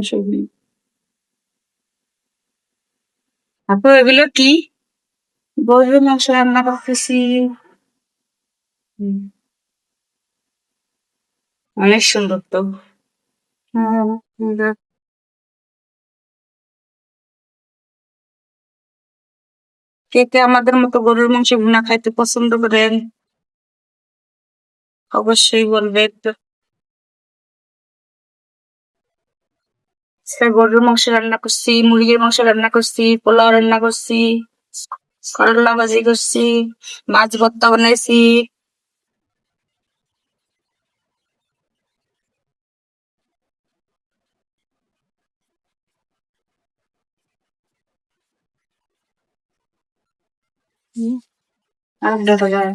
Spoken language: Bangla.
সবই। আপু এগুলো কি? গরুর মাংস রান্না করতেছি। হুম, অনেক সুন্দর তো। হ্যাঁ, সুন্দর। কে কে আমাদের মতো গরুর মাংস ভুনা খাইতে পছন্দ করেন অবশ্যই বলবেন। গরুর মাংস রান্না করছি, মুরগির মাংস রান্না করছি, পোলাও রান্না করছি, করলা ভাজি করছি, মাছ ভর্তা বানাইছি। আর দেখা যায়।